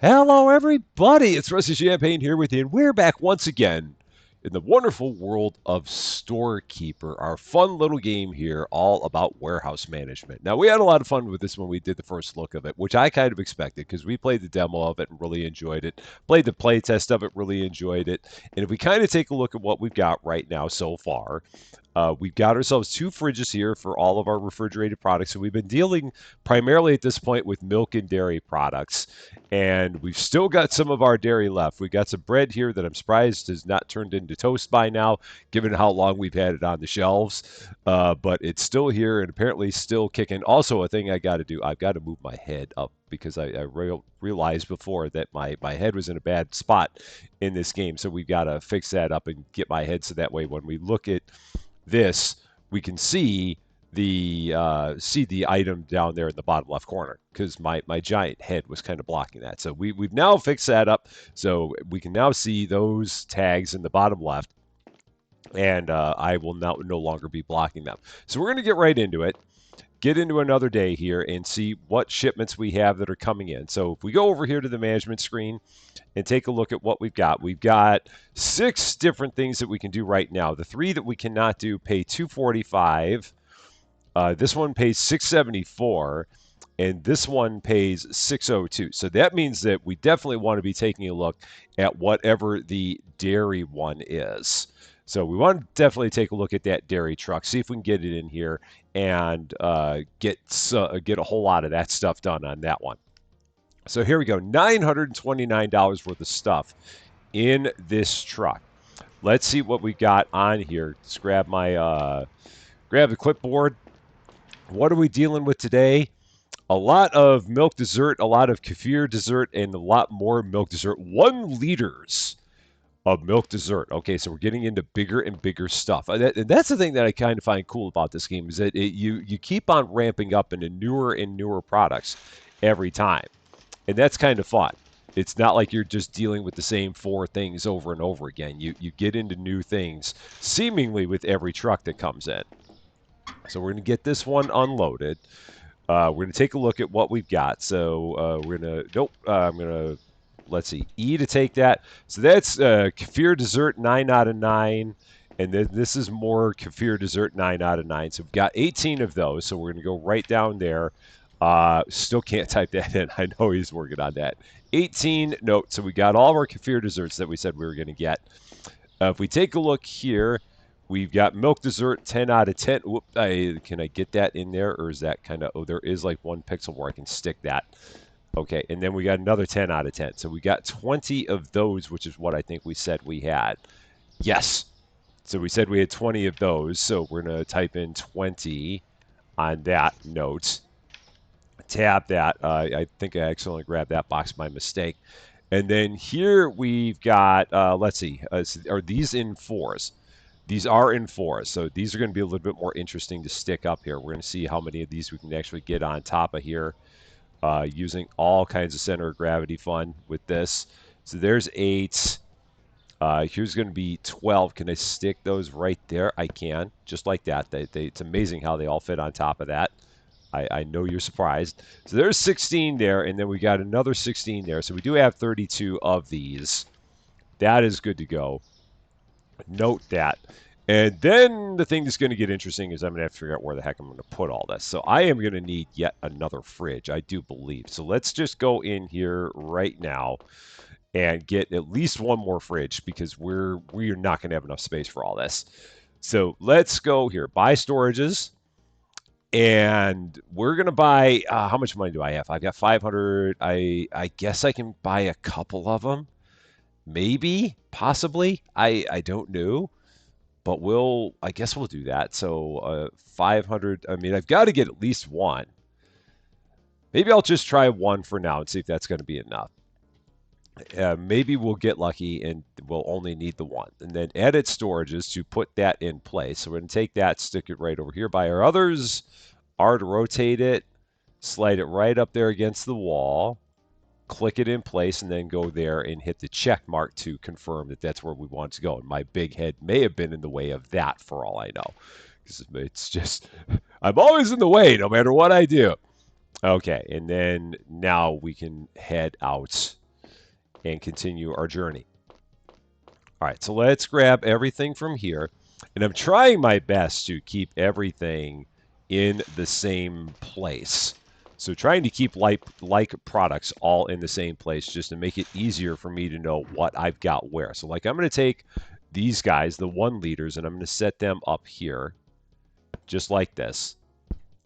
Hello, everybody. It's Rusty Champaign here with you, and we're back once again in the wonderful world of Storekeeper, our fun little game here all about warehouse management. Now, we had a lot of fun with this when we did the first look of it, which I kind of expected because we played the demo of it and really enjoyed it, played the play test of it, really enjoyed it. And if we kind of take a look at what we've got right now so far, we've got ourselves two fridges here for all of our refrigerated products. So we've been dealing primarily at this point with milk and dairy products. And we've still got some of our dairy left. We got some bread here that I'm surprised has not turned into toast by now, given how long we've had it on the shelves. But it's still here and apparently still kicking. Also, a thing I got to do, I've got to move my head up because I realized before that my head was in a bad spot in this game. So we've got to fix that up and get my head so that way when we look at this, we can see the item down there in the bottom left corner because my giant head was kind of blocking that. So we've now fixed that up, so we can now see those tags in the bottom left, and I will now no longer be blocking them. So we're going to get right into it. Get into another day here and see what shipments we have that are coming in. So if we go over here to the management screen and take a look at what we've got 6 different things that we can do right now. The 3 that we cannot do pay $245. This one pays $674, and this one pays $602. So that means that we definitely want to be taking a look at whatever the dairy one is. So we want to definitely take a look at that dairy truck, see if we can get it in here and get a whole lot of that stuff done on that one. So here we go, $929 worth of stuff in this truck. Let's see what we got on here. Let's grab grab the clipboard. What are we dealing with today? A lot of milk dessert, a lot of kefir dessert, and a lot more milk dessert. 1 liters of milk dessert. Okay, so we're getting into bigger and bigger stuff. And that's the thing that I kind of find cool about this game is that you keep on ramping up into newer and newer products every time. And that's kind of fun. It's not like you're just dealing with the same 4 things over and over again. You get into new things seemingly with every truck that comes in. So we're going to get this one unloaded. We're going to take a look at what we've got. So we're going to, I'm going to, let's see, E to take that. So that's kefir dessert, 9 out of 9. And then this is more kefir dessert, 9 out of 9. So we've got 18 of those. So we're going to go right down there. Still can't type that in. I know he's working on that. 18 notes. So we got all of our kefir desserts that we said we were going to get. If we take a look here, we've got milk dessert, 10 out of 10. Whoop, can I get that in there? Or is that kind of, oh, there is like 1 pixel where I can stick that. Okay, and then we got another 10 out of 10. So we got 20 of those, which is what I think we said we had. Yes. So we said we had 20 of those. So we're going to type in 20 on that note. Tab that. I think I accidentally grabbed that box by mistake. And then here we've got, let's see, are these in 4s? These are in 4s, so these are going to be a little bit more interesting to stick up here. We're going to see how many of these we can actually get on top of here using all kinds of center of gravity fun with this. So there's 8. Here's going to be 12. Can I stick those right there? I can, just like that. It's amazing how they all fit on top of that. I know you're surprised. So there's 16 there, and then we got another 16 there. So we do have 32 of these. That is good to go. Note that. And then the thing that's going to get interesting is I'm going to have to figure out where the heck I'm going to put all this. So I am going to need yet another fridge, I do believe. So let's just go in here right now and get at least 1 more fridge because we are not going to have enough space for all this. So let's go here. Buy storages. And we're going to buy, how much money do I have? I got 500. I guess I can buy a couple of them. Maybe, possibly. I don't know. But I guess we'll do that. So 500, I mean, I've got to get at least 1. Maybe I'll just try 1 for now and see if that's going to be enough. Maybe we'll get lucky and we'll only need the 1. And then edit storages to put that in place. So we're going to take that, stick it right over here by our others. R to rotate it, slide it right up there against the wall, click it in place, and then go there and hit the check mark to confirm that that's where we want to go. And my big head may have been in the way of that for all I know. It's just, I'm always in the way no matter what I do. Okay, and then now we can head out and continue our journey. All right, so let's grab everything from here. And I'm trying my best to keep everything in the same place. So trying to keep like products all in the same place just to make it easier for me to know what I've got where. So like I'm going to take these guys, the 1 liters, and I'm going to set them up here just like this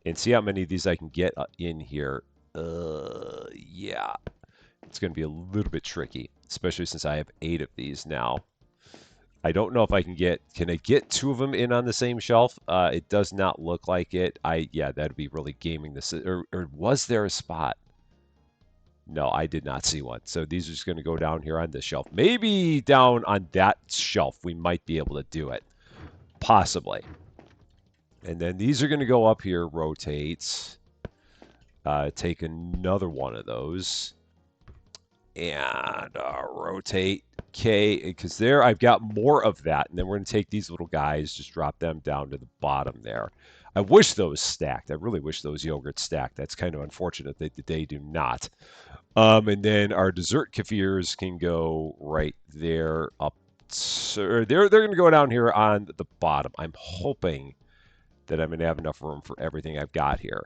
and see how many of these I can get in here. Yeah, it's going to be a little bit tricky, especially since I have 8 of these now. I don't know if I can I get 2 of them in on the same shelf? It does not look like it. Yeah, that'd be really gaming this. Or was there a spot? No, I did not see one. So these are just going to go down here on this shelf. Maybe down on that shelf, we might be able to do it. Possibly. And then these are going to go up here, rotate. Take another one of those. And rotate. Okay, because there I've got more of that. And then we're going to take these little guys, just drop them down to the bottom there. I wish those stacked. I really wish those yogurts stacked. That's kind of unfortunate that they do not. And then our dessert kefirs can go right there up. So they're going to go down here on the bottom. I'm hoping that I'm going to have enough room for everything I've got here.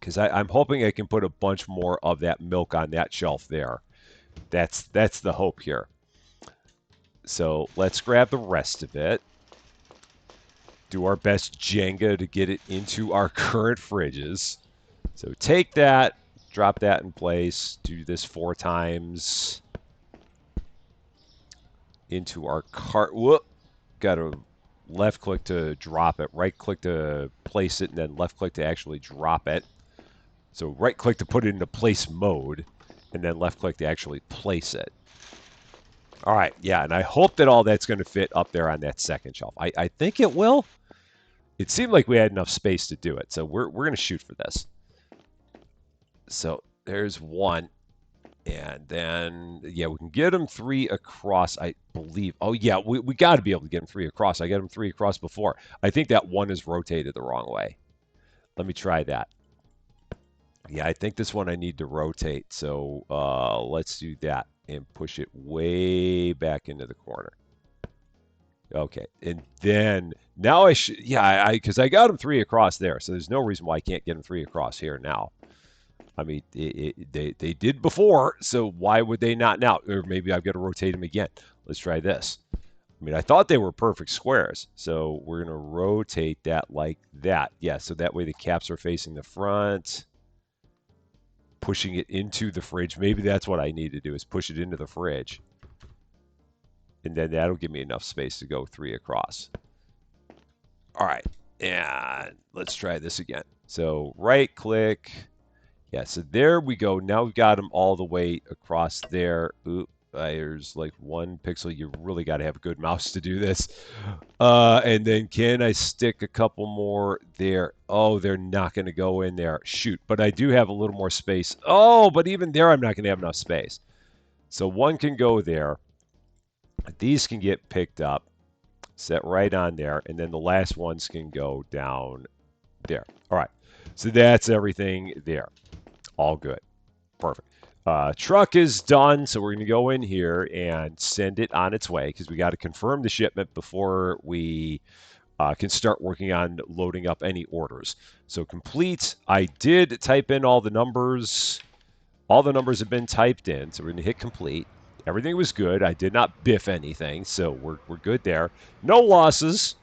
Because I'm hoping I can put a bunch more of that milk on that shelf there. That's the hope here. So let's grab the rest of it. Do our best Jenga to get it into our current fridges. So take that, drop that in place, do this 4 times. Into our cart. Whoop. Got to left click to drop it, right click to place it, and then left click to actually drop it. So right click to put it into place mode, and then left click to actually place it. All right, yeah, and I hope that all that's going to fit up there on that second shelf. I think it will. It seemed like we had enough space to do it, so we're going to shoot for this. So there's 1, and then, yeah, we can get them 3 across, I believe. Oh, yeah, we got to be able to get them 3 across. I got them 3 across before. I think that 1 is rotated the wrong way. Let me try that. Yeah, I think this one I need to rotate. So let's do that and push it way back into the corner. Okay, and then now I should, yeah, because I got them 3 across there, so there's no reason why I can't get them 3 across here now. I mean, they did before, so why would they not now? Or maybe I've got to rotate them again. Let's try this. I mean, I thought they were perfect squares, so we're going to rotate that like that. Yeah, so that way the caps are facing the front. Pushing it into the fridge. Maybe that's what I need to do is push it into the fridge. And then that'll give me enough space to go 3 across. All right. And let's try this again. So right click. Yeah, so there we go. Now we've got them all the way across there. Oop, there's like 1 pixel. You really got to have a good mouse to do this. And then can I stick a couple more there? Oh, they're not going to go in there. Shoot, but I do have a little more space. Oh, but even there I'm not going to have enough space. So 1 can go there. These can get picked up, set right on there, and then the last ones can go down there. All right, so that's everything there. All good. Perfect. Truck is done, so we're going to go in here and send it on its way because we got to confirm the shipment before we can start working on loading up any orders. So complete. I did type in all the numbers. All the numbers have been typed in, so we're going to hit complete. Everything was good. I did not biff anything, so we're good there. No losses.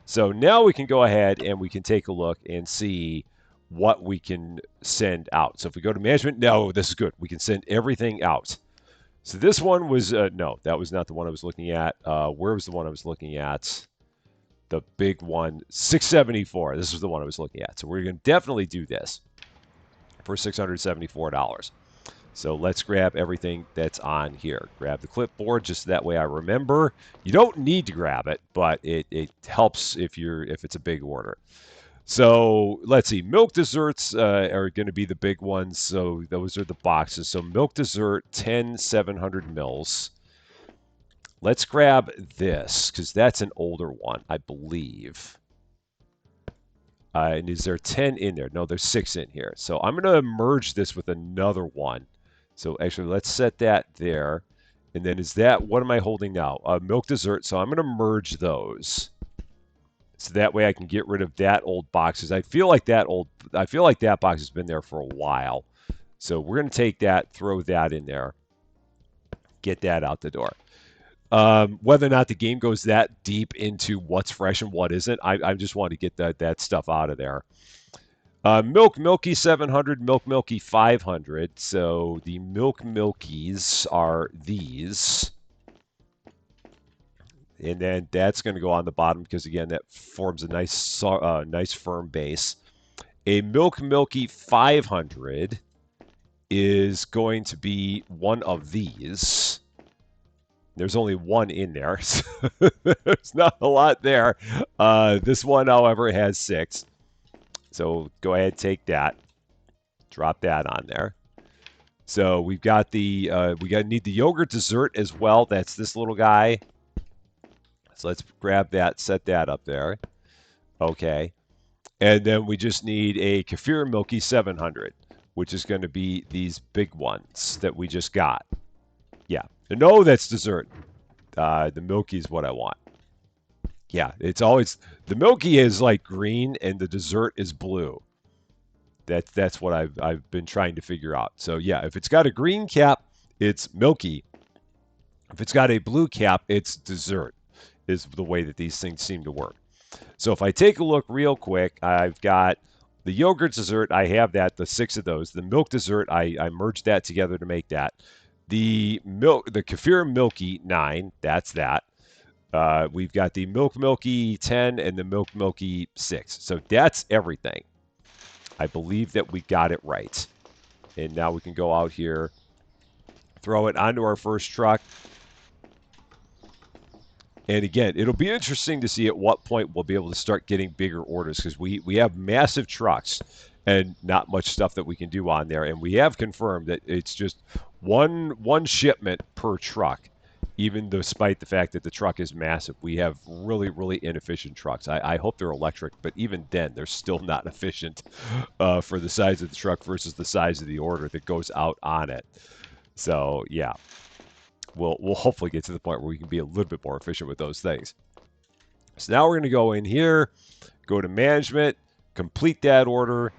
So now we can go ahead and we can take a look and see what we can send out. So if we go to management, no, this is good. We can send everything out. So this one was, no, that was not the one I was looking at. Where was the one I was looking at? The big one, 674. This was the one I was looking at. So we're going to definitely do this for $674. So let's grab everything that's on here. Grab the clipboard just that way I remember. You don't need to grab it, but it helps if it's a big order. So let's see. Milk desserts are going to be the big ones. So those are the boxes. So milk dessert, 10 700 mils. Let's grab this because that's an older one, I believe. And is there 10 in there? No, there's 6 in here. So I'm going to merge this with another one. So actually, let's set that there. And then is that, what am I holding now? Milk dessert. So I'm going to merge those. So that way I can get rid of that old box. 'Cause I feel like that box has been there for a while. So we're going to take that, throw that in there, get that out the door. Whether or not the game goes that deep into what's fresh and what isn't, I just want to get that stuff out of there. Milk Milky 700, Milk Milky 500. So the Milk Milkies are these. And then that's going to go on the bottom because, again, that forms a nice firm base. A Milk Milky 500 is going to be one of these. There's only one in there, so there's not a lot there. This one, however, has 6. So go ahead, take that, drop that on there. So we've got need the yogurt dessert as well. That's this little guy. So let's grab that, set that up there. Okay. And then we just need a Kefir Milky 700, which is going to be these big ones that we just got. Yeah. No, that's dessert. The Milky is what I want. Yeah, it's always, the Milky is like green and the dessert is blue. That's what I've been trying to figure out. So yeah, if it's got a green cap, it's Milky. If it's got a blue cap, it's dessert, is the way that these things seem to work. So if I take a look real quick, I've got the yogurt dessert. I have that, the 6 of those. The milk dessert, I merged that together to make that. The Kefir Milky 9, that's that. We've got the Milk Milky 10 and the Milk Milky 6. So that's everything. I believe that we got it right. And now we can go out here, throw it onto our first truck. And again, it'll be interesting to see at what point we'll be able to start getting bigger orders because we have massive trucks and not much stuff that we can do on there. And we have confirmed that it's just one shipment per truck, even despite the fact that the truck is massive. We have really, really inefficient trucks. I hope they're electric, but even then, they're still not efficient for the size of the truck versus the size of the order that goes out on it. So, yeah. We'll hopefully get to the point where we can be a little bit more efficient with those things. So now we're going to go in here, go to management, complete that order.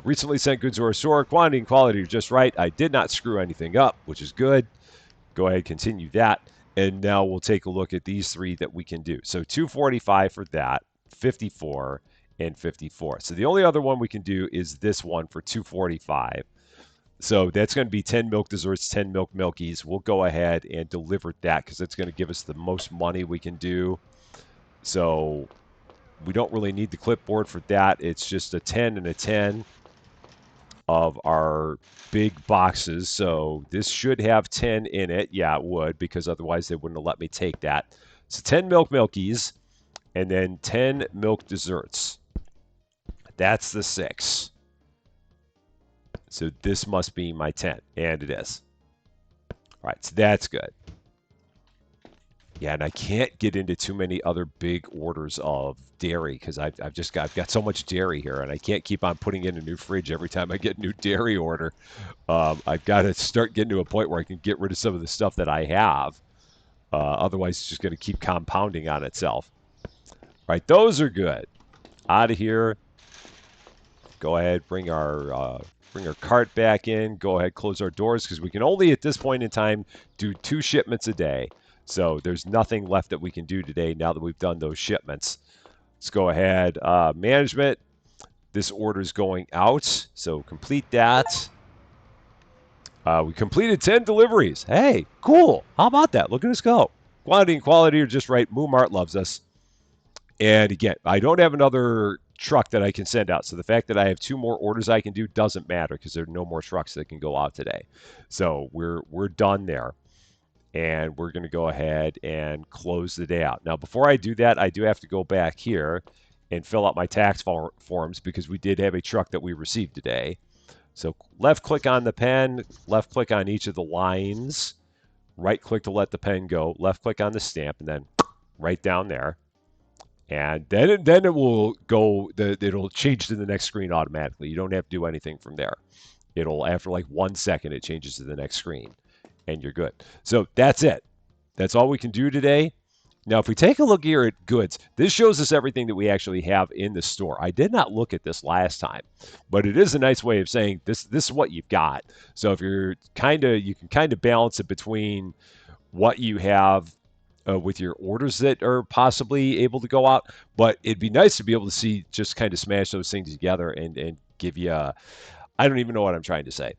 Recently sent goods to our store. Quantity and quality are just right. I did not screw anything up, which is good. Go ahead, continue that. And now we'll take a look at these 3 that we can do. So 245 for that, 54, and 54. So the only other one we can do is this one for 245. So that's going to be 10 milk desserts, 10 milk milkies. We'll go ahead and deliver that because it's going to give us the most money we can do. So we don't really need the clipboard for that. It's just a 10 and a 10 of our big boxes. So this should have 10 in it. Yeah, it would, because otherwise they wouldn't have let me take that. So 10 milk milkies and then 10 milk desserts. That's the 6. So this must be my 10, and it is. All right, so that's good. Yeah, and I can't get into too many other big orders of dairy because I've got so much dairy here, and I can't keep on putting in a new fridge every time I get a new dairy order. I've got to start getting to a point where I can get rid of some of the stuff that I have. Otherwise, it's just going to keep compounding on itself. All right, those are good. Out of here. Go ahead, bring our cart back in. Go ahead, close our doors because we can only at this point in time do 2 shipments a day. So there's nothing left that we can do today now that we've done those shipments. Let's go ahead. Management, this order is going out. So complete that. We completed 10 deliveries. Hey, cool. How about that? Look at us go. Quantity and quality are just right. Moomart loves us. And again, I don't have another truck that I can send out. So the fact that I have 2 more orders I can do doesn't matter because there are no more trucks that can go out today. So we're done there. And we're going to go ahead and close the day out. Now, before I do that, I do have to go back here and fill out my tax forms because we did have a truck that we received today. So left click on the pen, left click on each of the lines, right click to let the pen go, left click on the stamp, and then right down there. And then it will go, it'll change to the next screen automatically. You don't have to do anything from there. It'll, after like 1 second, it changes to the next screen, and you're good. So that's it. That's all we can do today. Now, if we take a look here at goods, this shows us everything that we actually have in the store. I did not look at this last time, but it is a nice way of saying this is what you've got. So if you're you can kind of balance it between what you have with your orders that are possibly able to go out, but it'd be nice to be able to see, just kind of smash those things together and give you I don't even know what I'm trying to say.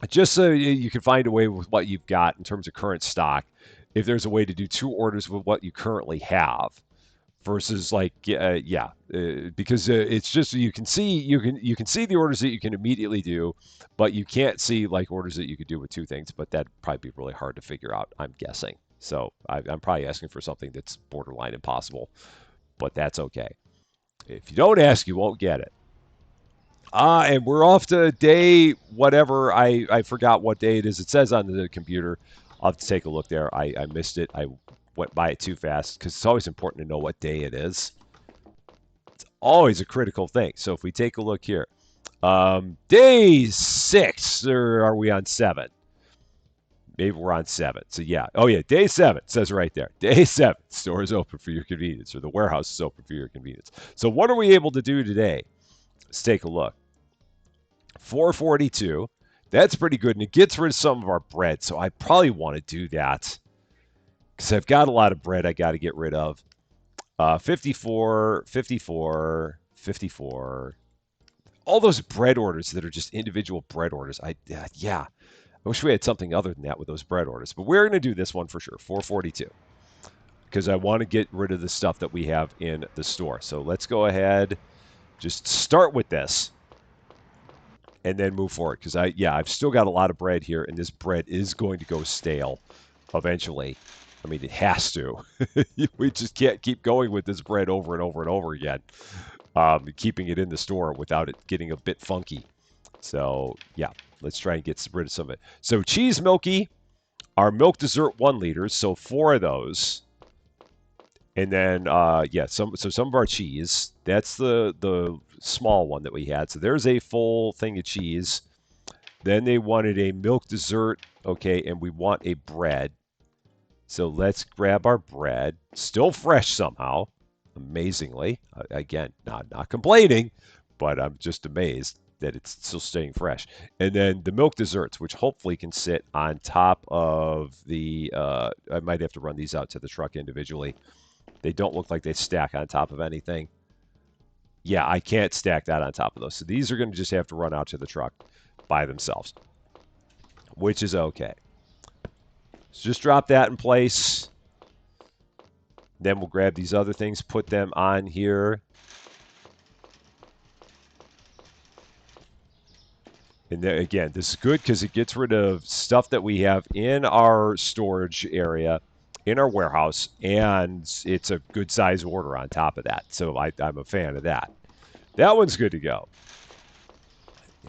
Just so you can find a way with what you've got in terms of current stock, if there's a way to do two orders with what you currently have versus like because it's just you can see the orders that you can immediately do, but you can't see like orders that you could do with two things. But that'd probably be really hard to figure out, I'm guessing. So I'm probably asking for something that's borderline impossible, but that's okay. If you don't ask, you won't get it. And we're off to day whatever. I forgot what day it is. It says on the computer. I'll have to take a look there. I missed it. I went by it too fast because it's always important to know what day it is. It's always a critical thing. So if we take a look here, day 6, or are we on 7? Maybe we're on 7. So yeah. Oh yeah, day 7. It says right there. Day 7. Store is open for your convenience, or the warehouse is open for your convenience. So what are we able to do today? Let's take a look. 442. That's pretty good, and it gets rid of some of our bread, so I probably want to do that because I've got a lot of bread I got to get rid of. 54, 54, 54. All those bread orders that are just individual bread orders. I wish we had something other than that with those bread orders, but we're going to do this one for sure, 442, because I want to get rid of the stuff that we have in the store. So let's go ahead, just start with this, and then move forward, because I've still got a lot of bread here, and this bread is going to go stale eventually. I mean, it has to. We just can't keep going with this bread over and over and over again, keeping it in the store without it getting a bit funky. So yeah, let's try and get rid of some of it. So cheese milky, our milk dessert 1 liters, so 4 of those. And then, some of our cheese. That's the small one that we had. So there's a full thing of cheese. Then they wanted a milk dessert, okay, and we want a bread. So let's grab our bread. Still fresh somehow, amazingly. Again, not complaining, but I'm just amazed that it's still staying fresh. And then the milk desserts, which hopefully can sit on top of the. I might have to run these out to the truck individually. They don't look like they stack on top of anything. Yeah, I can't stack that on top of those. So these are going to just have to run out to the truck by themselves, which is okay. So just drop that in place. Then we'll grab these other things, put them on here. And then, again, this is good because it gets rid of stuff that we have in our storage area, in our warehouse, and it's a good size order on top of that. So I'm a fan of that. That one's good to go.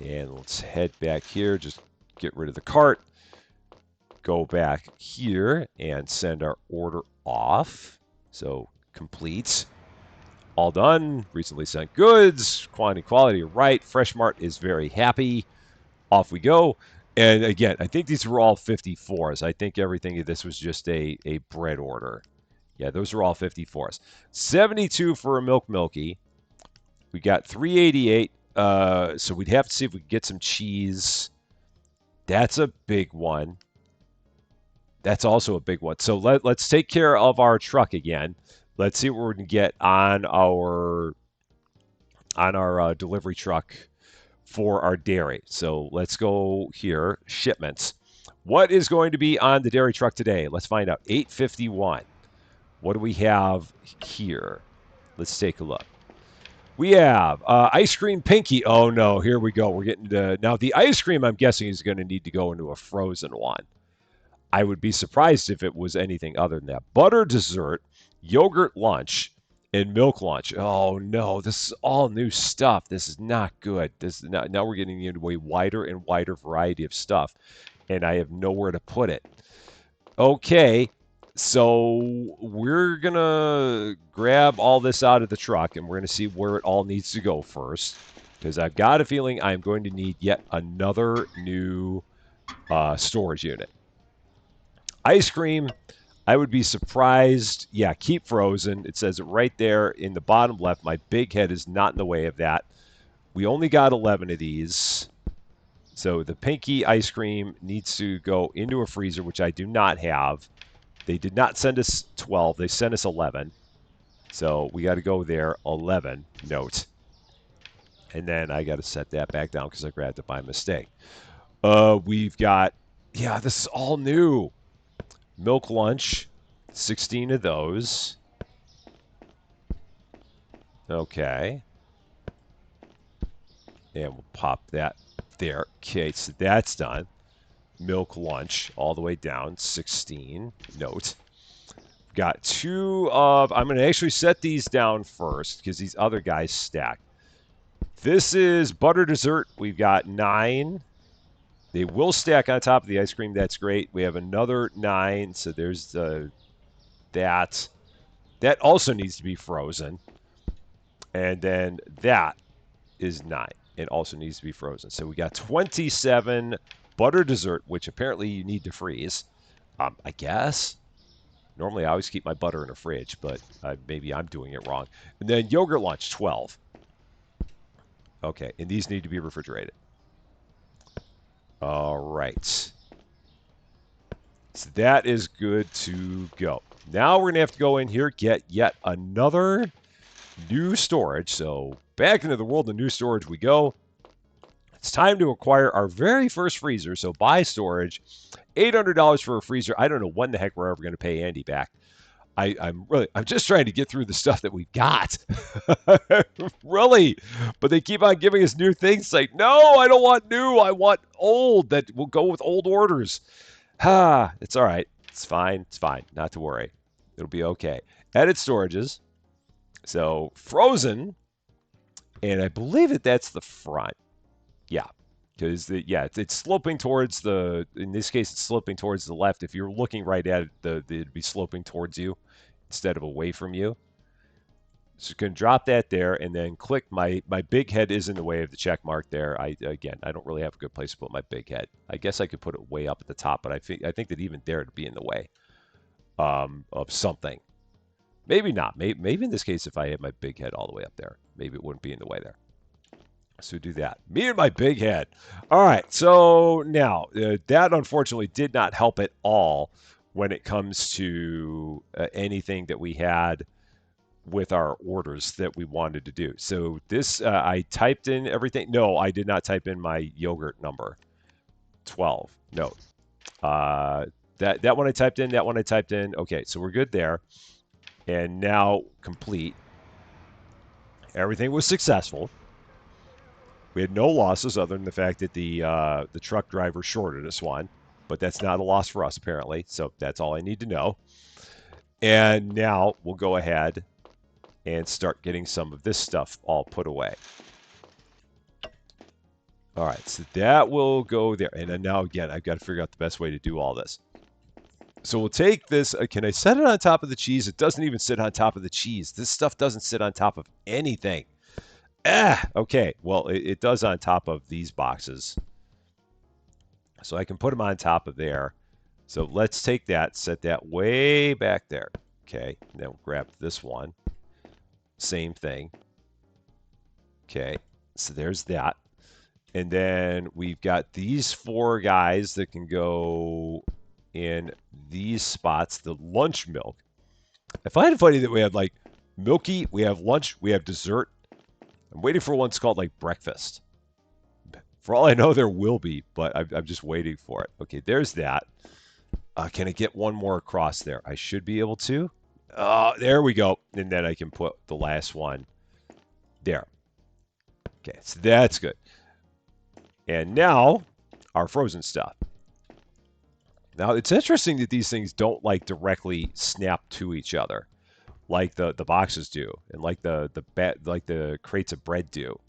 And let's head back here. Just get rid of the cart. Go back here and send our order off. So complete. All done. Recently sent goods. Quality right. Fresh Mart is very happy. Off we go. And again, I think these were all 54s. I think everything of this was just a bread order. Yeah, those are all 54s. 72 for a milky. We got 388. So we'd have to see if we could get some cheese. That's a big one. That's also a big one. So let's take care of our truck again. Let's see what we're going to get on our delivery truck for our dairy. So let's go here, shipments. What is going to be on the dairy truck today? Let's find out. 851. What do we have here? Let's take a look. We have ice cream pinky. Oh no, here we go. We're getting to now. The ice cream, I'm guessing, is going to need to go into a frozen one. I would be surprised if it was anything other than that. Butter dessert, yogurt lunch, and milk lunch. Oh no, this is all new stuff. This is not good. This is not, now we're getting into a wider and wider variety of stuff, and I have nowhere to put it. Okay, so we're gonna grab all this out of the truck, and we're gonna see where it all needs to go first. because I've got a feeling I'm going to need yet another new storage unit. Ice cream, I would be surprised. Yeah, keep frozen. It says it right there in the bottom left. My big head is not in the way of that. We only got 11 of these. So the pinky ice cream needs to go into a freezer, which I do not have. They did not send us 12. They sent us 11. So we got to go there. 11. Note. And then I got to set that back down because I grabbed it by mistake. We've got, yeah, this is all new. Milk lunch. 16 of those. Okay. And we'll pop that there. Okay, so that's done. Milk lunch all the way down. 16. Note. Got 2 of... I'm going to actually set these down first because these other guys stack. This is butter dessert. We've got 9. They will stack on top of the ice cream. That's great. We have another 9. So there's that. That also needs to be frozen. And then that is 9. It also needs to be frozen. So we got 27 butter dessert, which apparently you need to freeze. I guess. Normally I always keep my butter in a fridge, but maybe I'm doing it wrong. And then yogurt lunch, 12. Okay, and these need to be refrigerated. All right. So that is good to go. Now we're going to have to go in here, get yet another new storage. So back into the world of new storage we go. It's time to acquire our very first freezer. So buy storage. $800 for a freezer. I don't know when the heck we're ever going to pay Andy back. I'm just trying to get through the stuff that we've got. Really. But they keep on giving us new things. Like, no, I don't want new. I want old that will go with old orders. It's all right. It's fine. It's fine. Not to worry. It'll be okay. Edit storages. So frozen. And I believe that that's the front. Yeah. Because, it's sloping towards in this case, it's sloping towards the left. If you're looking right at it, it'd be sloping towards you instead of away from you. So you can drop that there and then click. My big head is in the way of the check mark there. I don't really have a good place to put my big head. I guess I could put it way up at the top, but I think that even there it'd be in the way of something. Maybe not. Maybe in this case, if I had my big head all the way up there, maybe it wouldn't be in the way there. So do that. Me and my big head. All right. So now that unfortunately did not help at all when it comes to anything that we had with our orders that we wanted to do. So this, I typed in everything. No, I did not type in my yogurt number. 12. No. That one I typed in. That one I typed in. Okay. So we're good there. And now complete. Everything was successful. We had no losses other than the fact that the truck driver shorted us one, but that's not a loss for us apparently. So that's all I need to know. And now we'll go ahead and start getting some of this stuff all put away. All right, so that will go there. And then now again, I've got to figure out the best way to do all this. So we'll take this. Can I set it on top of the cheese? It doesn't even sit on top of the cheese. This stuff doesn't sit on top of anything. Okay. Well, it does on top of these boxes. So I can put them on top of there. So let's take that, set that way back there. Okay. And then we'll grab this one. Same thing. Okay. So there's that. And then we've got these 4 guys that can go in these spots. The lunch milk. I find it funny that we have like milky, we have lunch, we have dessert. I'm waiting for one that's called like breakfast. For all I know, there will be, but I'm just waiting for it. Okay, there's that. Can I get one more across there? I should be able to. There we go. And then I can put the last one there. Okay, so that's good. And now, our frozen stuff. Now, it's interesting that these things don't like directly snap to each other like the boxes do, and like the crates of bread do.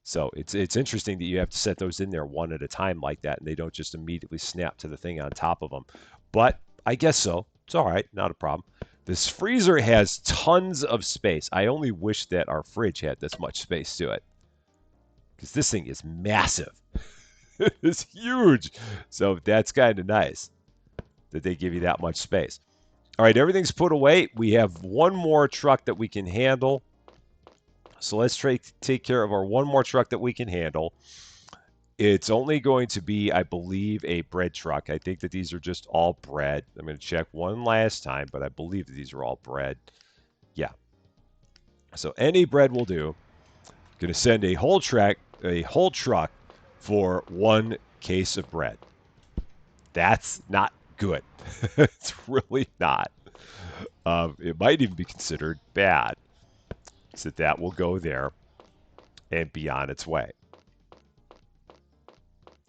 So it's interesting that you have to set those in there one at a time like that, and they don't just immediately snap to the thing on top of them. But I guess so. It's all right, not a problem. This freezer has tons of space. I only wish that our fridge had this much space to it. because this thing is massive. It's huge. So that's kind of nice that they give you that much space. All right, everything's put away. We have one more truck that we can handle. So let's take care of our one more truck that we can handle. It's only going to be, I believe, a bread truck. I think that these are just all bread. I'm going to check one last time, but I believe that these are all bread. Yeah. So any bread will do. Going to send a whole truck for one case of bread. That's not good. It's really not. It might even be considered bad. So that will go there and be on its way.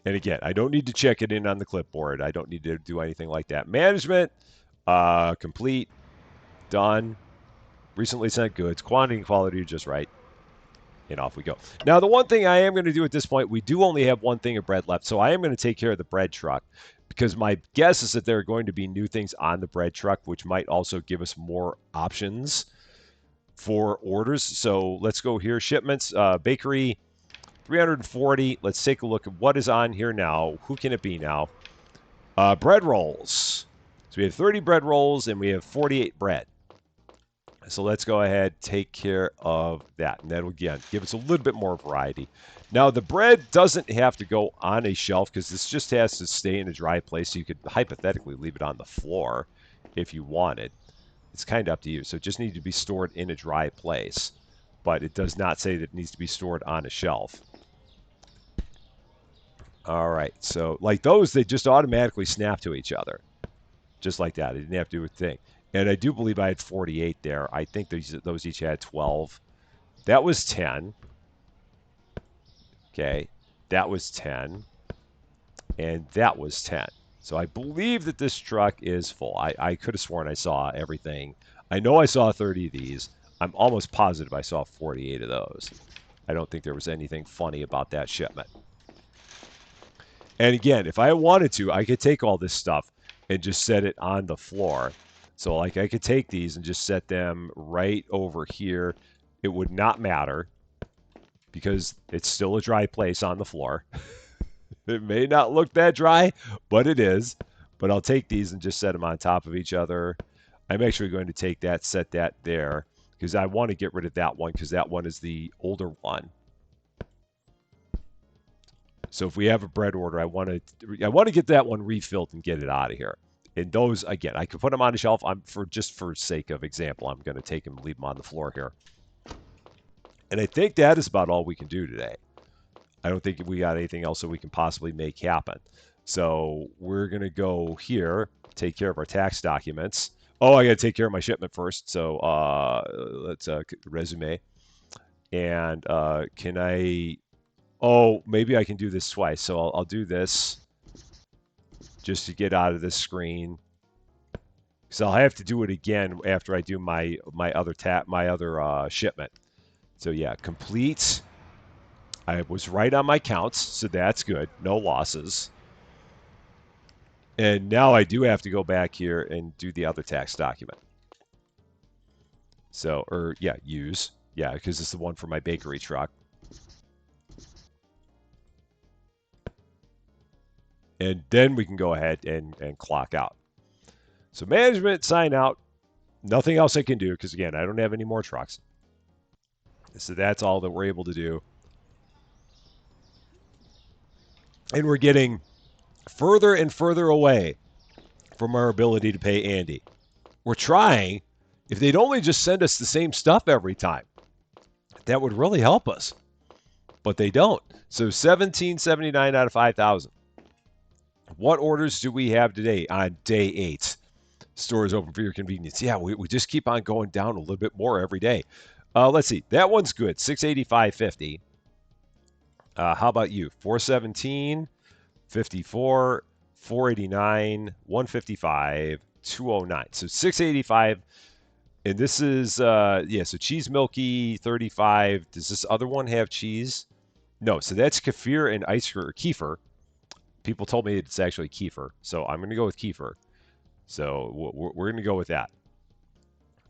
And again, I don't need to check it in on the clipboard. I don't need to do anything like that. Management, complete, done. Recently sent goods, quantity and quality are just right. And off we go. Now, the one thing I am going to do at this point, we do only have one thing of bread left, so I am going to take care of the bread truck because my guess is that there are going to be new things on the bread truck, which might also give us more options for orders. So let's go here. Shipments, bakery, 340. Let's take a look at what is on here now. Who can it be now? Bread rolls. So we have 30 bread rolls and we have 48 bread. So let's go ahead, take care of that. And that'll, again, give us a little bit more variety. Now, the bread doesn't have to go on a shelf because this just has to stay in a dry place. So you could hypothetically leave it on the floor if you wanted. It's kind of up to you. So it just needs to be stored in a dry place. But it does not say that it needs to be stored on a shelf. All right. So like those, they just automatically snap to each other. Just like that. I didn't have to do a thing. And I do believe I had 48 there. I think those each had 12. That was 10. Okay. That was 10. And that was 10. So I believe that this truck is full. I could have sworn I saw everything. I know I saw 30 of these. I'm almost positive I saw 48 of those. I don't think there was anything funny about that shipment. And again, if I wanted to, I could take all this stuff and just set it on the floor. So like I could take these and just set them right over here. It would not matter because it's still a dry place on the floor. It may not look that dry, but it is. But I'll take these and just set them on top of each other. I'm actually going to take that, set that there, because I want to get rid of that one because that one is the older one. So if we have a bread order, I want to get that one refilled and get it out of here. And those, again, I could put them on the shelf. Just for sake of example, I'm going to take them and leave them on the floor here. And I think that is about all we can do today. I don't think we got anything else that we can possibly make happen. So we're going to go here, take care of our tax documents. Oh, I got to take care of my shipment first. So let's resume. And can I... Oh, maybe I can do this twice. So I'll do this just to get out of this screen. So I'll have to do it again after I do my other shipment. So yeah, complete. I was right on my counts, so that's good. No losses. And now I do have to go back here and do the other tax document. So, use. Yeah, because it's the one for my bakery truck. And then we can go ahead and clock out. So management, sign out. Nothing else I can do because, again, I don't have any more trucks. So that's all that we're able to do. And we're getting further and further away from our ability to pay Andy. We're trying. If they'd only just send us the same stuff every time, that would really help us. But they don't. So 1779 out of 5,000. What orders do we have today on day 8? Store is open for your convenience. Yeah, we just keep on going down a little bit more every day. Let's see. That one's good. 685.50. How about you? 417, 54, 489, 155, 209. So 685. And this is, so cheese milky, 35. Does this other one have cheese? No, so that's kefir and ice cream, or kefir. People told me it's actually kefir, so I'm going to go with kefir. So we're going to go with that.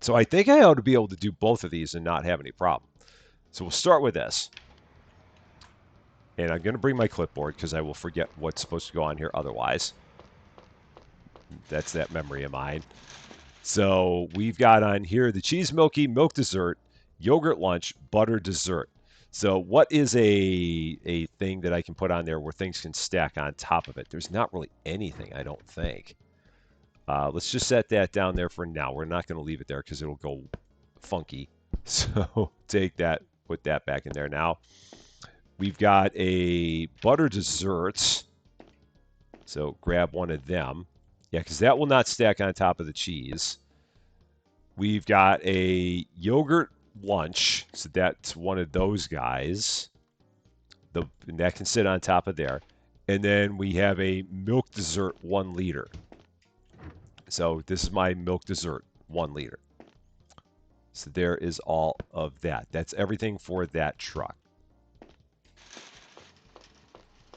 So I think I ought to be able to do both of these and not have any problem. So we'll start with this. And I'm going to bring my clipboard because I will forget what's supposed to go on here otherwise. That's that memory of mine. So we've got on here the cheese milky, milk dessert, yogurt lunch, butter dessert. So what is a thing that I can put on there where things can stack on top of it? There's not really anything, I don't think. Let's just set that down there for now. We're not going to leave it there because it'll go funky. So take that, put that back in there now. We've got a butter dessert. So grab one of them. Yeah, because that will not stack on top of the cheese. We've got a yogurt lunch. So that's one of those guys. And that can sit on top of there. And then we have a milk dessert 1 liter. So this is my milk dessert 1 liter. So there is all of that. That's everything for that truck.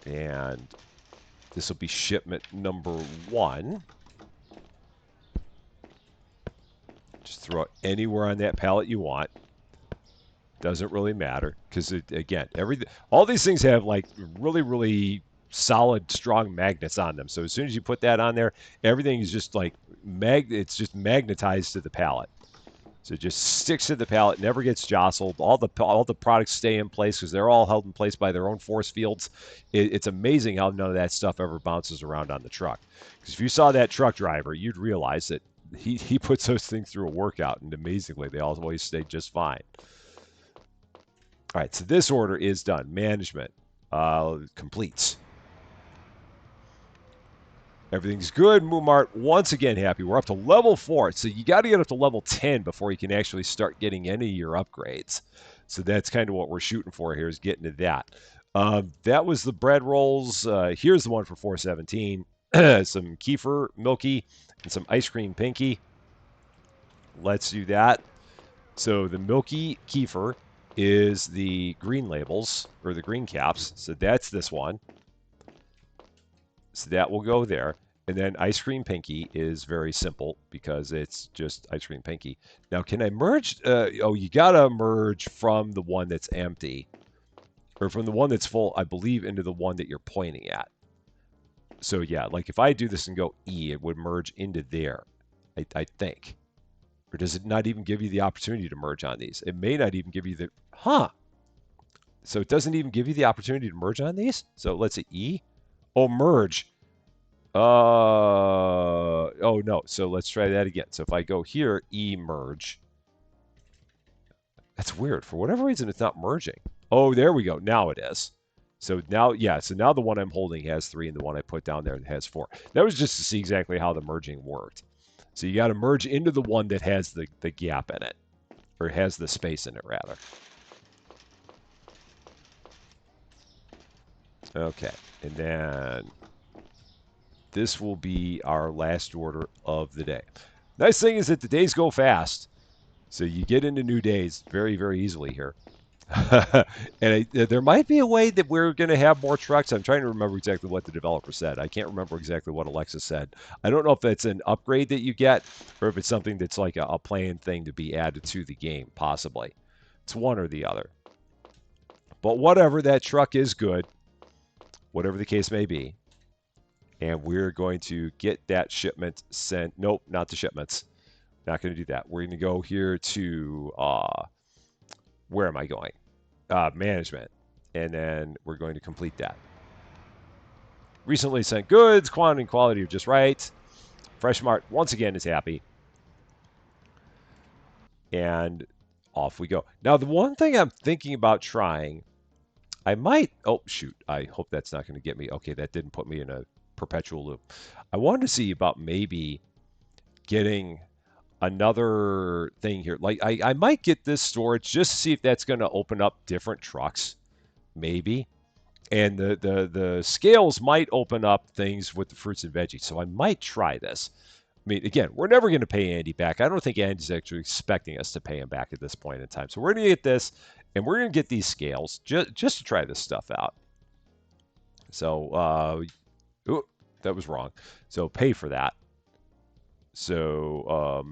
And this will be shipment number 1. Just throw it anywhere on that pallet you want. Doesn't really matter because, again, all these things have like really, really solid, strong magnets on them. So as soon as you put that on there, everything is just like it's just magnetized to the pallet. So it just sticks to the pallet, never gets jostled. All the products stay in place because they're all held in place by their own force fields. It's amazing how none of that stuff ever bounces around on the truck. Because if you saw that truck driver, you'd realize that he puts those things through a workout, and amazingly, they always stay just fine. All right, so this order is done. Management completes. Everything's good. Moomart, once again, happy. We're up to level 4. So you got to get up to level 10 before you can actually start getting any of your upgrades. So that's kind of what we're shooting for here, is getting to that. That was the bread rolls. Here's the one for 417. Some kefir milky and some ice cream pinky. Let's do that. So the milky kefir is the green labels, or the green caps. So that's this one. So that will go there. And then ice cream pinky is very simple because it's just ice cream pinky. Now, can I merge? You got to merge from the one that's empty, or from the one that's full, I believe, into the one that you're pointing at. So yeah, like if I do this and go E, it would merge into there, I think. Or does it not even give you the opportunity to merge on these? It may not even give you the, So it doesn't even give you the opportunity to merge on these? So let's say E. Oh, merge. Oh no. So let's try that again. So if I go here, E merge. That's weird. For whatever reason, it's not merging. Oh, there we go. Now it is. So now, yeah. So now the one I'm holding has 3, and the one I put down there has 4. That was just to see exactly how the merging worked. So you got to merge into the one that has the gap in it, or has the space in it, rather. Okay. And then this will be our last order of the day. Nice thing is that the days go fast. So you get into new days very, very easily here. And there might be a way that we're going to have more trucks. I'm trying to remember exactly what the developer said. I can't remember exactly what Alexis said. I don't know if that's an upgrade that you get, or if it's something that's like a planned thing to be added to the game, possibly. It's one or the other. But whatever, that truck is good, whatever the case may be. And we're going to get that shipment sent. Nope, not the shipments. Not going to do that. We're going to go here to, where am I going? Management. And then we're going to complete that. Recently sent goods, quantity and quality are just right. Fresh Mart, once again, is happy. And off we go. Now, the one thing I'm thinking about trying, I might, oh, shoot. I hope that's not going to get me. Okay, that didn't put me in a perpetual loop. I wanted to see about maybe getting another thing here. Like I might get this storage just to see if that's going to open up different trucks, maybe. And the scales might open up things with the fruits and veggies. So I might try this. I mean, again, we're never going to pay Andy back. I don't think Andy's actually expecting us to pay him back at this point in time. So we're going to get this, and we're going to get these scales just to try this stuff out. So, ooh, that was wrong. So pay for that. So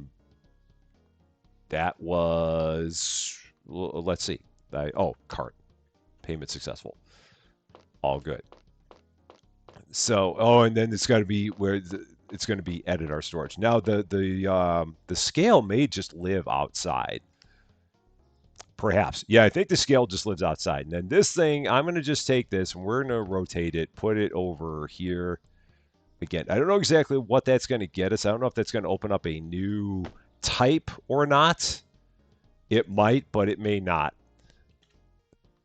that was, let's see. Cart. Payment successful. All good. So, oh, and then it's got to be where it's going to be edit our storage. Now, the scale may just live outside. Perhaps. Yeah, I think the scale just lives outside. And then this thing, I'm going to just take this and we're going to rotate it, put it over here. Again, I don't know exactly what that's going to get us. I don't know if that's going to open up a new type or not. It might, but it may not.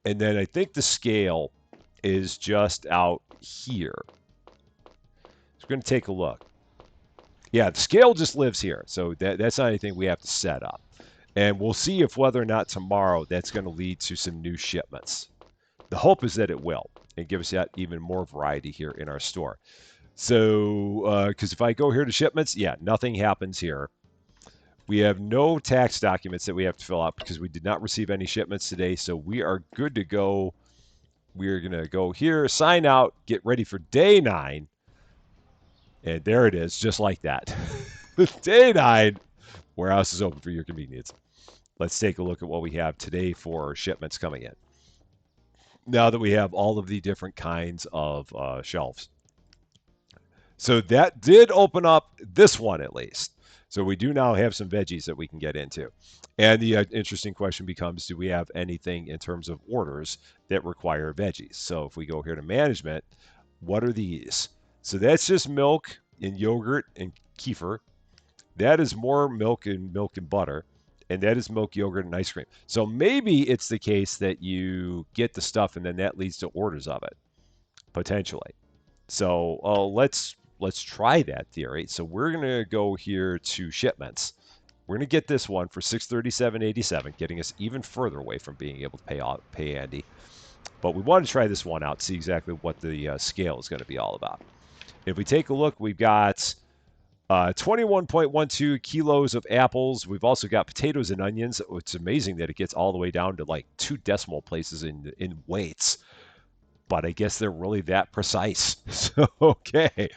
And then I think the scale is just out here. So we're going to take a look. Yeah, the scale just lives here. So that's not anything we have to set up. And we'll see if whether or not tomorrow that's going to lead to some new shipments. The hope is that it will and give us that even more variety here in our store. So, because if I go here to shipments, yeah, nothing happens here. We have no tax documents that we have to fill out because we did not receive any shipments today. So we are good to go. We're going to go here, sign out, get ready for day 9. And there it is, just like that. Day 9, warehouse is open for your convenience. Let's take a look at what we have today for shipments coming in. Now that we have all of the different kinds of shelves. So that did open up this one at least. So we do now have some veggies that we can get into. And the interesting question becomes, do we have anything in terms of orders that require veggies? So if we go here to management, what are these? So that's just milk and yogurt and kefir. That is more milk and butter. And that is milk, yogurt, and ice cream. So maybe it's the case that you get the stuff and then that leads to orders of it, potentially. So let's try that theory. So we're going to go here to shipments. We're going to get this one for $637.87, getting us even further away from being able to pay Andy. But we want to try this one out, see exactly what the scale is going to be all about. If we take a look, we've got 21.12 kilos of apples. We've also got potatoes and onions. It's amazing that it gets all the way down to like 2 decimal places in weights. But I guess they're really that precise. So, okay,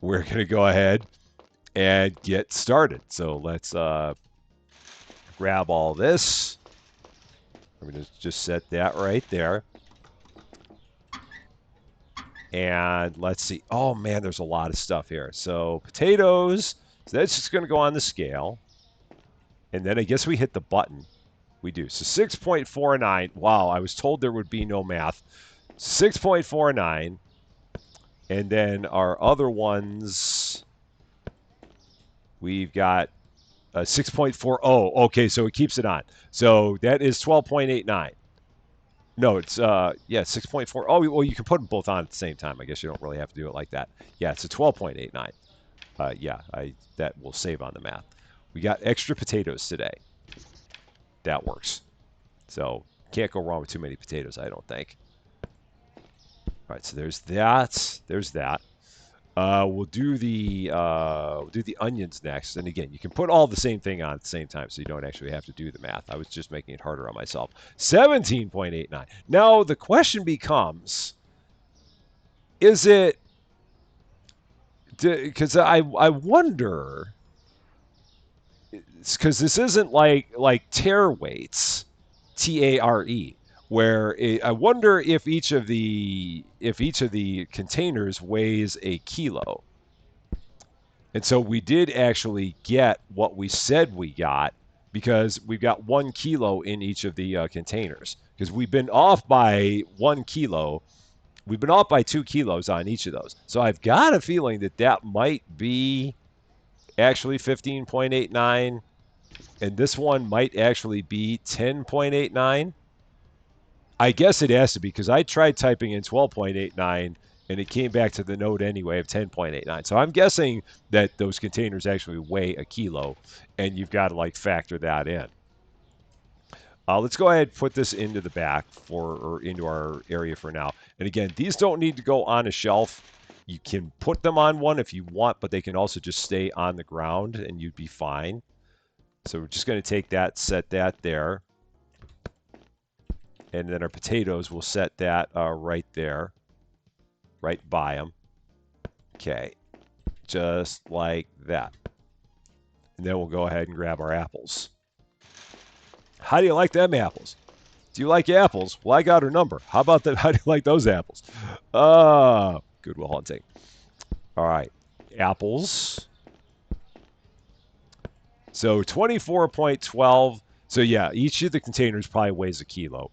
we're going to go ahead and get started. So let's grab all this. I'm going to just set that right there. And let's see. Oh, man, there's a lot of stuff here. So potatoes. So that's just going to go on the scale. And then I guess we hit the button. We do. So 6.49. Wow, I was told there would be no math. 6.49. And then our other ones, we've got 6.40. Okay, so it keeps it on. So that is 12.89. No, it's, 6.4. Oh, well, you can put them both on at the same time. I guess you don't really have to do it like that. Yeah, it's a 12.89. That will save on the math. We got extra potatoes today. That works. So can't go wrong with too many potatoes, I don't think. All right, so there's that. There's that. We'll do the onions next. And again, you can put all the same thing on at the same time, so you don't actually have to do the math. I was just making it harder on myself. 17.89. Now the question becomes: is it? Because I wonder. Because this isn't like tare weights, TARE, where I wonder if each of the containers weighs a kilo. And so we did actually get what we said we got because we've got 1 kilo in each of the containers. Because we've been off by 1 kilo. We've been off by 2 kilos on each of those. So I've got a feeling that that might be actually 15.89. And this one might actually be 10.89. I guess it has to be because I tried typing in 12.89 and it came back to the note anyway of 10.89. So I'm guessing that those containers actually weigh a kilo and you've got to like factor that in. Let's go ahead and put this into the back or into our area for now. And again, these don't need to go on a shelf. You can put them on one if you want, but they can also just stay on the ground and you'd be fine. So we're just going to take that, set that there. And then our potatoes, we'll set that right there, right by them. Okay, just like that. And then we'll go ahead and grab our apples. How do you like them apples? Do you like apples? Well, I got her number. How about that? How do you like those apples? Goodwill Hunting. All right. Apples. So 24.12. So yeah, each of the containers probably weighs a kilo,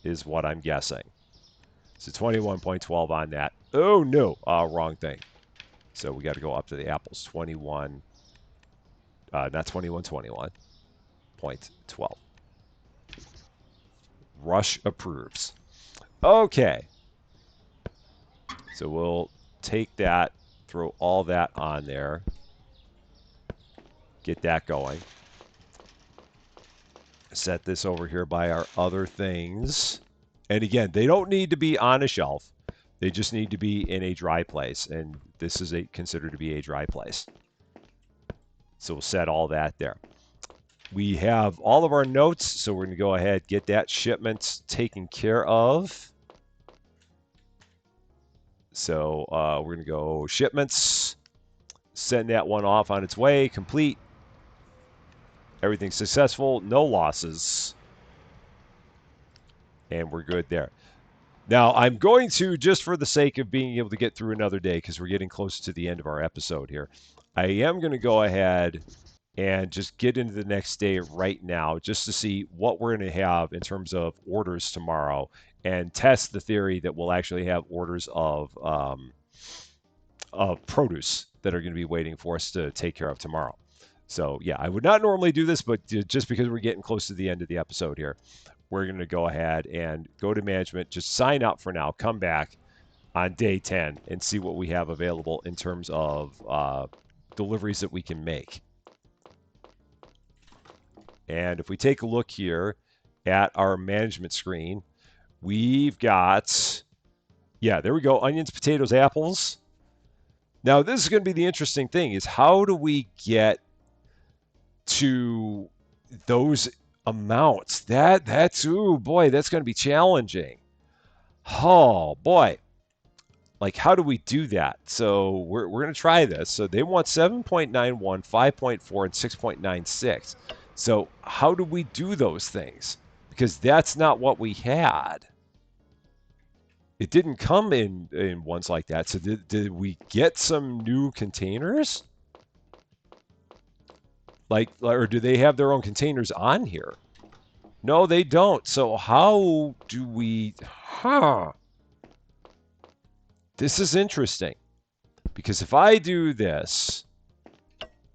is what I'm guessing. So 21.12 on that. Oh no, wrong thing. So we got to go up to the apples. 21, not 21.12. Rush approves. Okay. So we'll take that, throw all that on there, get that going. Set this over here by our other things. And again, they don't need to be on a shelf. They just need to be in a dry place. And this is considered to be a dry place. So we'll set all that there. We have all of our notes, so we're going to go ahead get that shipment taken care of. So we're going to go shipments, send that one off on its way, complete. Everything successful, no losses. And we're good there. Now, I'm going to, just for the sake of being able to get through another day, because we're getting close to the end of our episode here, I am going to go ahead and just get into the next day right now, just to see what we're going to have in terms of orders tomorrow, and test the theory that we'll actually have orders of produce that are going to be waiting for us to take care of tomorrow. So, yeah, I would not normally do this, but just because we're getting close to the end of the episode here, we're going to go ahead and go to management, just sign up for now, come back on day 10 and see what we have available in terms of deliveries that we can make. And if we take a look here at our management screen, we've got, yeah, there we go, onions, potatoes, apples. Now, this is going to be the interesting thing, is how do we get to those amounts? That's, ooh, boy, that's going to be challenging. Oh, boy. Like, how do we do that? So we're going to try this. So they want 7.91, 5.4, and 6.96. So how do we do those things? Because that's not what we had. It didn't come in ones like that. So did we get some new containers? Like, or do they have their own containers on here? No, they don't. So how do we... This is interesting. Because if I do this,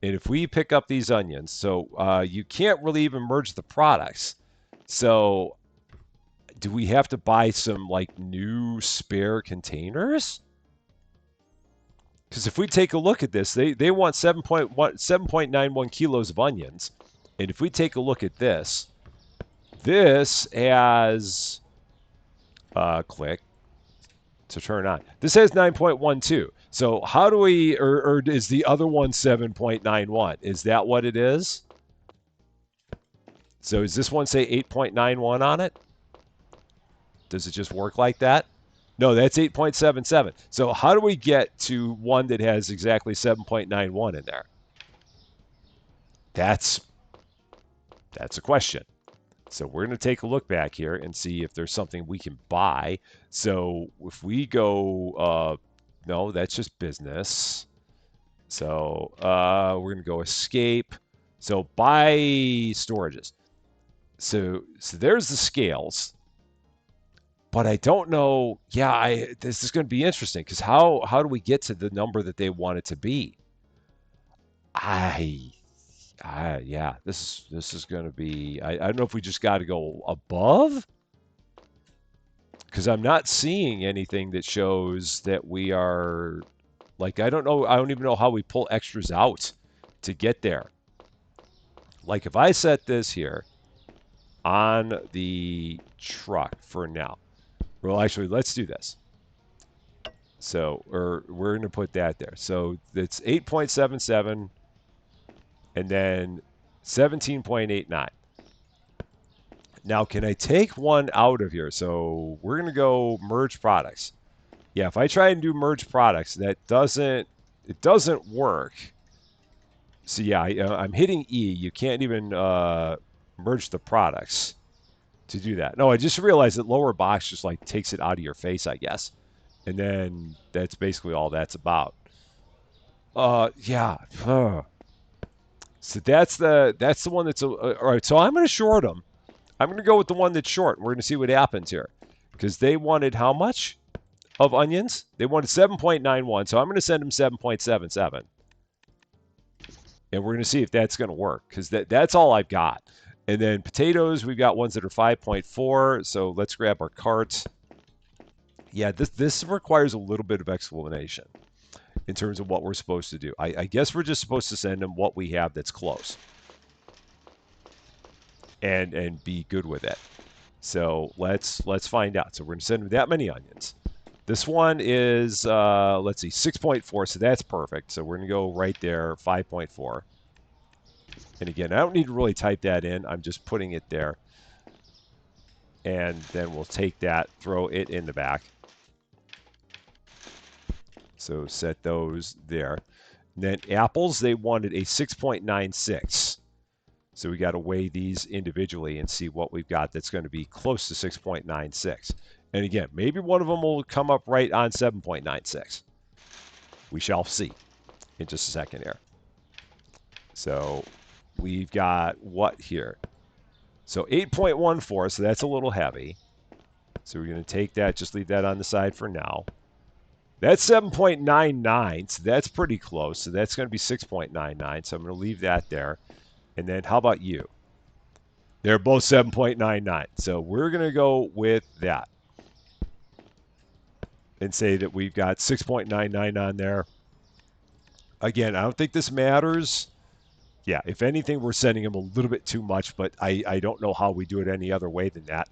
and if we pick up these onions, so you can't really even merge the products. So do we have to buy some like new spare containers? Because if we take a look at this, they want 7.91 kilos of onions. And if we take a look at this, this has, click to turn on. This has 9.12. So how do we, or is the other one 7.91? Is that what it is? So does this one say 8.91 on it? Does it just work like that? No, that's 8.77. So how do we get to one that has exactly 7.91 in there? That's a question. So we're going to take a look back here and see if there's something we can buy. So if we go, no, that's just business. So we're going to go escape. So buy storages. So there's the scales. But I don't know. Yeah, this is going to be interesting because how do we get to the number that they want it to be? Yeah, this is going to be. I don't know if we just got to go above, because I'm not seeing anything that shows that we are. Like, I don't know. I don't even know how we pull extras out to get there. Like, if I set this here on the truck for now. Well, actually, let's do this. So, we're going to put that there. So it's 8.77 and then 17.89. Now, can I take one out of here? So we're going to go merge products. Yeah, if I try and do merge products, it doesn't work. So yeah, I'm hitting E. You can't even merge the products. to do that. No, I just realized that lower box just like takes it out of your face, I guess. And then that's basically all that's about. Yeah. So that's the one that's all right. So I'm going to short them. I'm going to go with the one that's short. We're going to see what happens here, because they wanted how much of onions? They wanted 7.91. So I'm going to send them 7.77, and we're going to see if that's going to work, because that's all I've got. And then potatoes, we've got ones that are 5.4. So let's grab our cart. Yeah, this requires a little bit of explanation in terms of what we're supposed to do. I guess we're just supposed to send them what we have that's close, and be good with it. So let's find out. So we're gonna send them that many onions. This one is let's see, 6.4. So that's perfect. So we're gonna go right there, 5.4. And again, I don't need to really type that in. I'm just putting it there. And then we'll take that, throw it in the back. So set those there. And then apples, they wanted a 6.96. So we got to weigh these individually and see what we've got that's going to be close to 6.96. And again, maybe one of them will come up right on 7.96. We shall see in just a second here. So we've got what here? So 8.14, so that's a little heavy. So we're going to take that, just leave that on the side for now. That's 7.99, so that's pretty close. So that's going to be 6.99, so I'm going to leave that there. And then how about you? They're both 7.99, so we're going to go with that and say that we've got 6.99 on there. Again, I don't think this matters. Yeah, if anything, we're sending them a little bit too much, but I don't know how we do it any other way than that.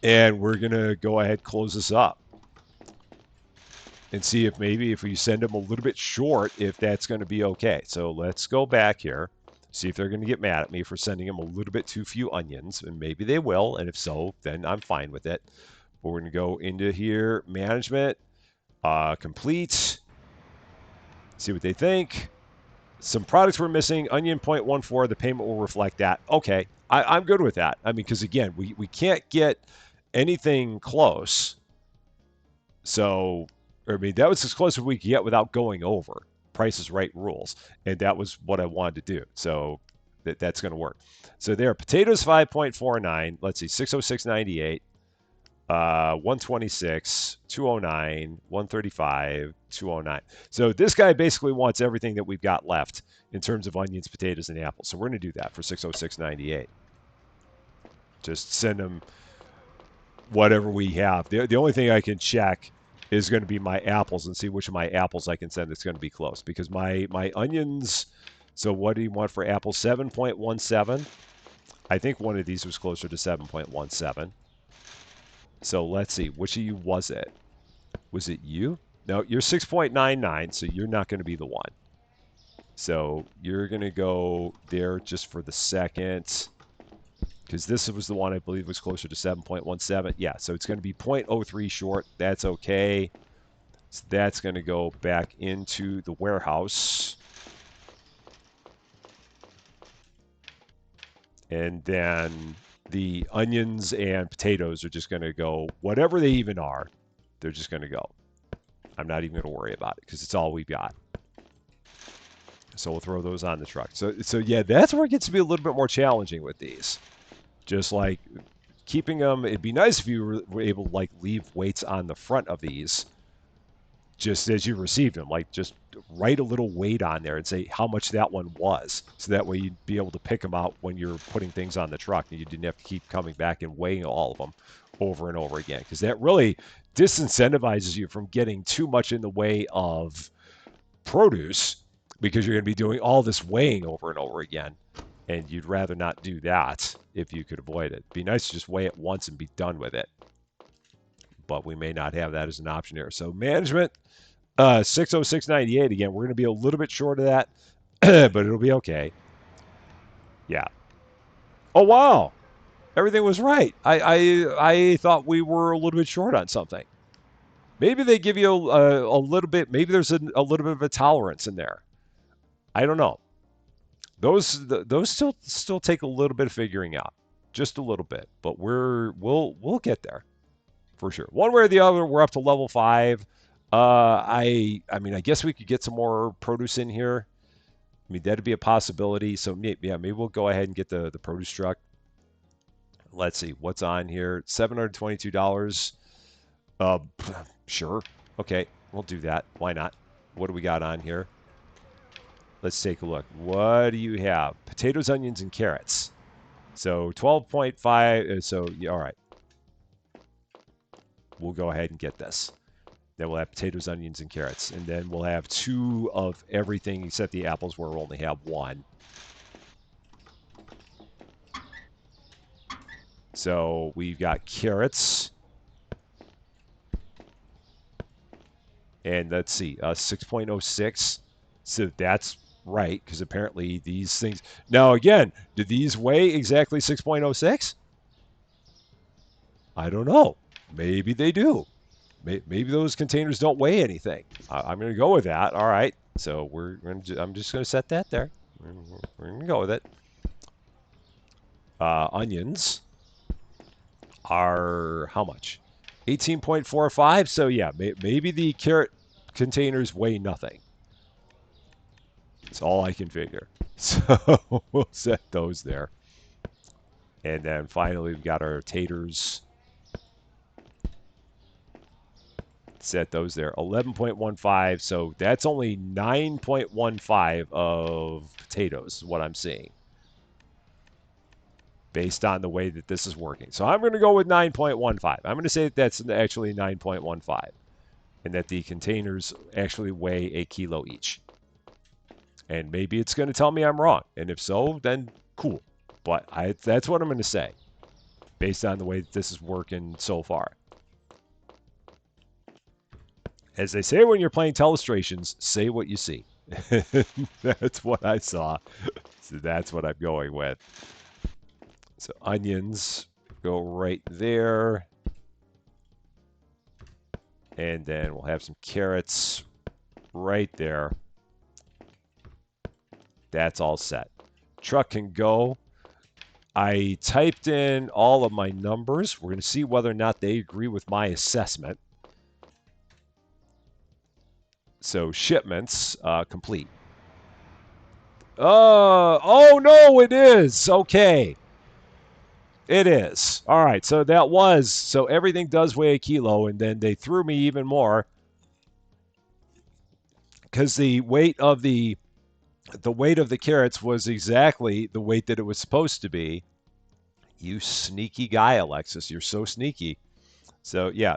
And we're going to go ahead and close this up and see if maybe if we send them a little bit short, if that's going to be okay. So let's go back here, see if they're going to get mad at me for sending them a little bit too few onions, and maybe they will, and if so, then I'm fine with it. But we're going to go into here, management, complete, see what they think. Some products we're missing, onion 0.14, the payment will reflect that. Okay, I'm good with that. I mean, because again, we can't get anything close. So, I mean, that was as close as we could get without going over. Price is Right rules, and that was what I wanted to do. So that's going to work. So there, potatoes 5.49. Let's see, 606.98, 126, 209, 135, 209. So this guy basically wants everything that we've got left in terms of onions, potatoes, and apples. So we're going to do that for 606.98. Just send them whatever we have. The only thing I can check is going to be my apples and see which of my apples I can send that's going to be close, because my onions. So what do you want for apples? 7.17. I think one of these was closer to 7.17. So let's see, which of you was it? Was it you? No, you're 6.99, so you're not going to be the one. So you're going to go there just for the second, because this was the one I believe was closer to 7.17. Yeah, so it's going to be 0.03 short. That's okay. So that's going to go back into the warehouse. And then the onions and potatoes are just going to go, whatever they even are, they're just going to go. I'm not even going to worry about it because it's all we've got. So we'll throw those on the truck. So yeah, that's where it gets to be a little bit more challenging with these. Just like keeping them, it'd be nice if you were able to like leave weights on the front of these just as you received them. Like just write a little weight on there and say how much that one was. So that way you'd be able to pick them out when you're putting things on the truck and you didn't have to keep coming back and weighing all of them over and over again. Because that really disincentivizes you from getting too much in the way of produce, because you're going to be doing all this weighing over and over again. And you'd rather not do that if you could avoid it. It'd be nice to just weigh it once and be done with it. But we may not have that as an option here. So management, 606.98. Again, we're going to be a little bit short of that, but it'll be okay. Yeah. Oh, wow. Everything was right. I thought we were a little bit short on something. Maybe they give you a little bit. Maybe there's a little bit of a tolerance in there. I don't know. Those still take a little bit of figuring out. just a little bit, but we'll get there for sure. One way or the other, we're up to level 5. I mean, I guess we could get some more produce in here. I mean, that'd be a possibility. So yeah, maybe we'll go ahead and get the produce truck. Let's see what's on here. $722. Uh, sure. Okay, we'll do that. Why not? What do we got on here? Let's take a look. What do you have? Potatoes, onions, and carrots. So 12.5. So yeah, all right. We'll go ahead and get this. Then we'll have potatoes, onions, and carrots. And then we'll have 2 of everything except the apples where we'll only have 1. So we've got carrots. And let's see, 6.06. So that's right, because apparently these things... Now, again, do these weigh exactly 6.06? I don't know. Maybe they do. Maybe those containers don't weigh anything. I'm going to go with that. All right. So I'm just going to set that there. We're going to go with it. Onions are how much? 18.45. So yeah, maybe the carrot containers weigh nothing. That's all I can figure. So we'll set those there. And then finally, we've got our taters. Set those there. 11.15. So that's only 9.15 of potatoes, is what I'm seeing, based on the way that this is working. So I'm going to go with 9.15. I'm going to say that that's actually 9.15, and that the containers actually weigh a kilo each. And maybe it's going to tell me I'm wrong. And if so, then cool. But that's what I'm going to say, based on the way that this is working so far. As they say when you're playing telestrations, say what you see. That's what I saw. So that's what I'm going with. So onions go right there. And then we'll have some carrots right there. That's all set. Truck can go. I typed in all of my numbers. We're going to see whether or not they agree with my assessment. So shipments complete. Oh no, it is. Okay. It is. All right. So so everything does weigh a kilo, and then they threw me even more because the weight of the carrots was exactly the weight that it was supposed to be. You sneaky guy, Alexis. You're so sneaky. So yeah,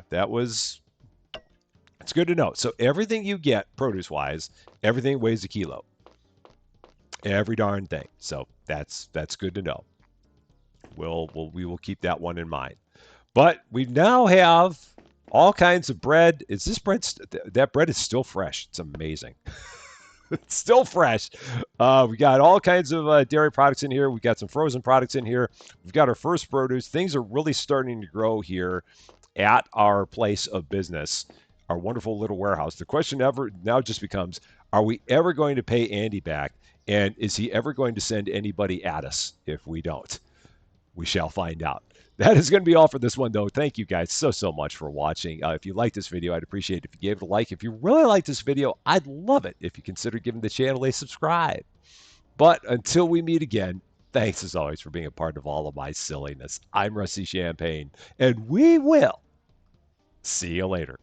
it's good to know. So everything you get produce-wise, everything weighs a kilo. Every darn thing. So that's good to know. We will keep that one in mind. But we now have all kinds of bread. Is this bread? That bread is still fresh. It's amazing. It's still fresh. We got all kinds of dairy products in here. We got some frozen products in here. We've got our first produce. Things are really starting to grow here at our place of business, our wonderful little warehouse. The question now just becomes, are we ever going to pay Andy back? And is he ever going to send anybody at us if we don't? We shall find out. That is going to be all for this one, though. Thank you guys so much for watching. If you like this video, I'd appreciate it if you gave it a like. If you really like this video, I'd love it if you consider giving the channel a subscribe. But until we meet again, thanks as always for being a part of all of my silliness. I'm Rusty Champagne, and we will see you later.